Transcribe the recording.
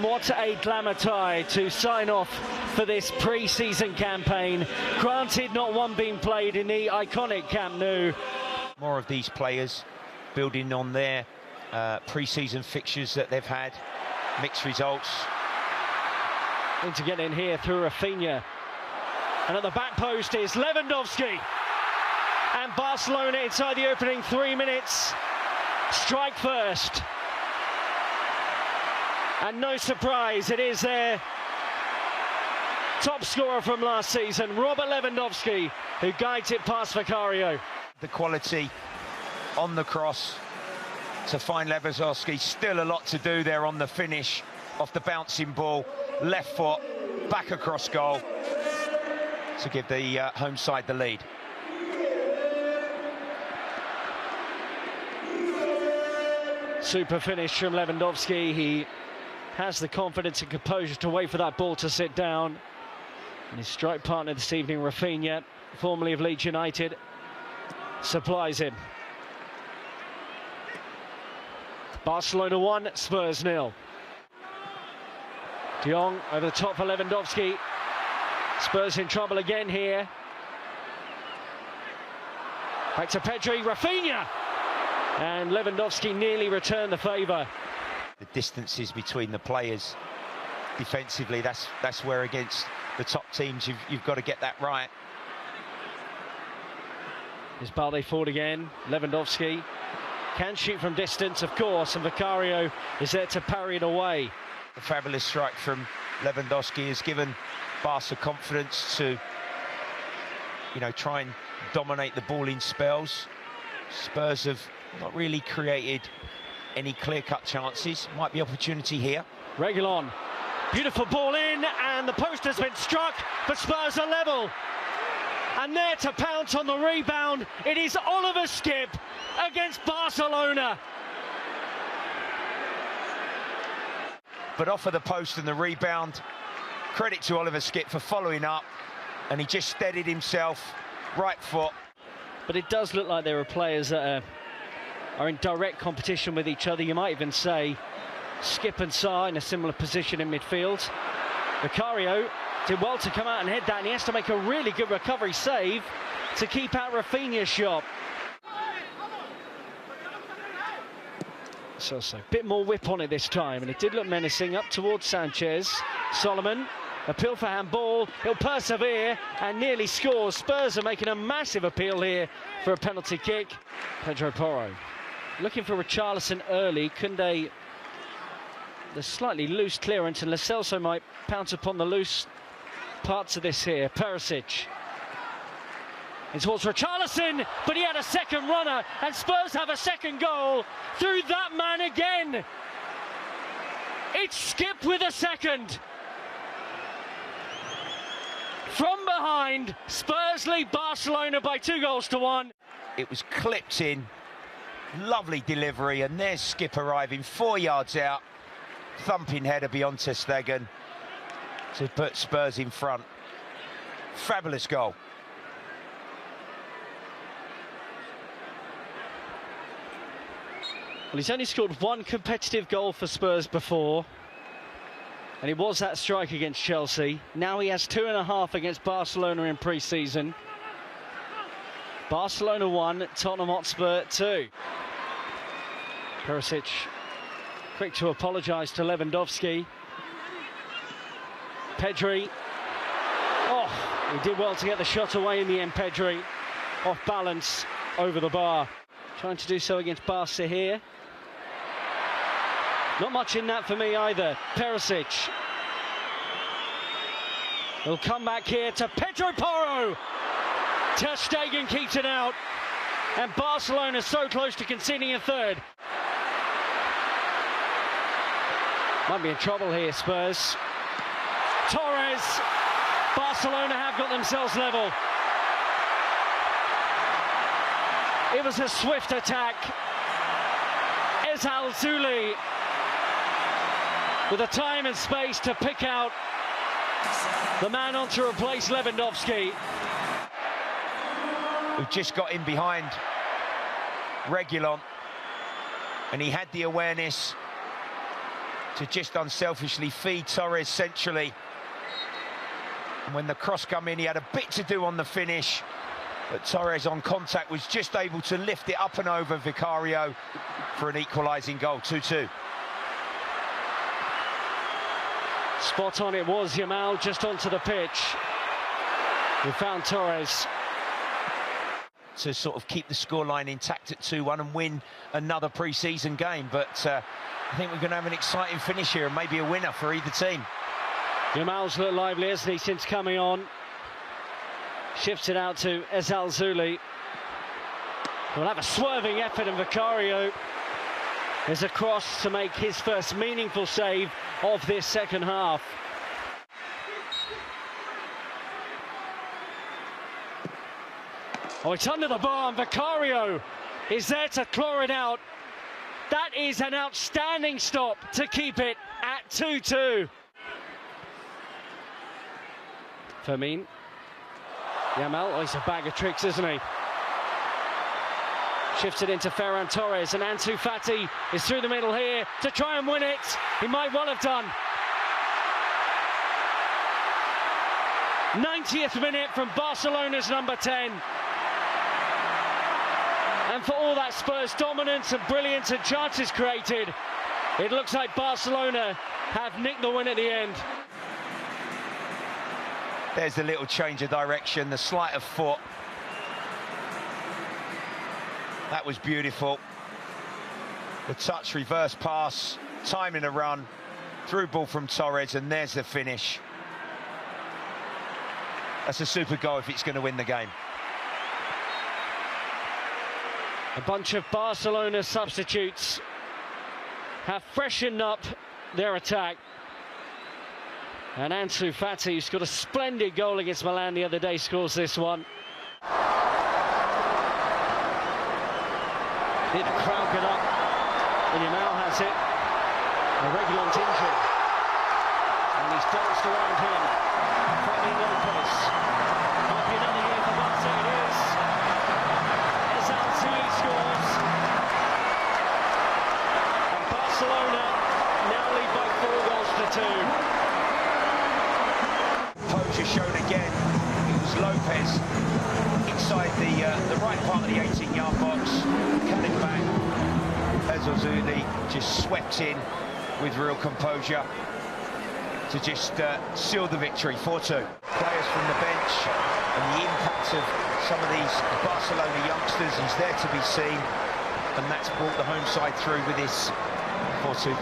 And what a glamour tie to sign off for this pre-season campaign. Granted, not one being played in the iconic Camp Nou. More of these players building on their pre-season fixtures that they've had. Mixed results. Need to get in here through Rafinha. And at the back post is Lewandowski. And Barcelona inside the opening 3 minutes. Strike first. And no surprise, it is their top scorer from last season, Robert Lewandowski, who guides it past Vicario. The quality on the cross to find Lewandowski. Still a lot to do there on the finish off the bouncing ball. Left foot, back across goal to give the home side the lead. Super finish from Lewandowski. He has the confidence and composure to wait for that ball to sit down. And his strike partner this evening, Rafinha, formerly of Leeds United, supplies him. Barcelona 1, Spurs 0. De Jong over the top for Lewandowski. Spurs in trouble again here. Back to Pedri, Rafinha! And Lewandowski nearly returned the favour. The distances between the players defensively, that's where against the top teams you've got to get that right. Is Balde forward again. Lewandowski can shoot from distance, of course, and Vicario is there to parry it away. The fabulous strike from Lewandowski has given Barca confidence to, try and dominate the ball in spells. Spurs have not really created any clear-cut chances. Might be opportunity here. Reguilon, beautiful ball in, and the post has been struck, but Spurs are level. And there to pounce on the rebound, it is Oliver Skipp against Barcelona. But off of the post and the rebound, credit to Oliver Skipp for following up, and he just steadied himself, right foot. But it does look like there are players that are in direct competition with each other. You might even say Skipp and Sarr in a similar position in midfield. Vicario did well to come out and head that, and he has to make a really good recovery save to keep out Rafinha's shot. So a bit more whip on it this time, and it did look menacing up towards Sanchez. Solomon, appeal for handball, he'll persevere and nearly scores. Spurs are making a massive appeal here for a penalty kick. Pedro Porro looking for Richarlison early. Koundé, the slightly loose clearance, and Lo Celso might pounce upon the loose parts of this here. Perisic in towards Richarlison, but he had a second runner, and Spurs have a second goal through that man again. It's Skipp with a second. From behind, Spurs lead Barcelona by 2-1. It was clipped in, lovely delivery, and there's Skipp arriving 4 yards out, thumping header beyond ter Stegen to put Spurs in front. Fabulous goal. Well, he's only scored one competitive goal for Spurs before, and it was that strike against Chelsea. Now he has 2.5 against Barcelona in pre-season. Barcelona 1, Tottenham Hotspur 2. Perisic quick to apologise to Lewandowski. Pedri. Oh, he did well to get the shot away in the end, Pedri. Off balance over the bar. Trying to do so against Barca here. Not much in that for me either. Perisic. He'll come back here to Pedro Porro. Ter Stegen keeps it out. And Barcelona so close to conceding a third. Might be in trouble here, Spurs. Torres. Barcelona have got themselves level. It was a swift attack. Ezal Zuli with the time and space to pick out the man on to replace Lewandowski. Who just got in behind Reguilon, and he had the awareness to just unselfishly feed Torres centrally. And when the cross come in, he had a bit to do on the finish, but Torres on contact was just able to lift it up and over Vicario for an equalising goal, 2-2. Spot on it was Yamal, just onto the pitch. We found Torres. To sort of keep the scoreline intact at 2-1 and win another pre-season game, but I think we're going to have an exciting finish here and maybe a winner for either team. Yamal's looked lively, hasn't he, since coming on? Shifts it out to Ezal Zuli. We'll have a swerving effort, and Vicario is across to make his first meaningful save of this second half. Oh, it's under the bar, and Vicario is there to claw it out. That is an outstanding stop to keep it at 2-2. Fermin. Yamal, oh, he's a bag of tricks, isn't he? Shifts it into Ferran Torres, and Ansu Fati is through the middle here to try and win it. He might well have done. 90th minute from Barcelona's number 10. And for all that Spurs dominance and brilliance and chances created, it looks like Barcelona have nicked the win at the end. There's the little change of direction, the sleight of foot. That was beautiful. The touch, reverse pass, timing a run, through ball from Torres, and there's the finish. That's a super goal if it's going to win the game. A bunch of Barcelona substitutes have freshened up their attack. And Ansu Fati, who's got a splendid goal against Milan the other day, scores this one. Did the crowd get up? And Yamal has it. Reguilón's injured. And he's danced around him. Fati Lopez. Might be another year for Barca, it is. Ansu scores. And Barcelona now lead by 4 goals to 2. Shown again, it was Lopez inside the right part of the 18-yard box, cut it back. Ezal Zuli just swept in with real composure to just seal the victory, 4-2. Players from the bench and the impact of some of these Barcelona youngsters is there to be seen, and that's brought the home side through with this 4-2.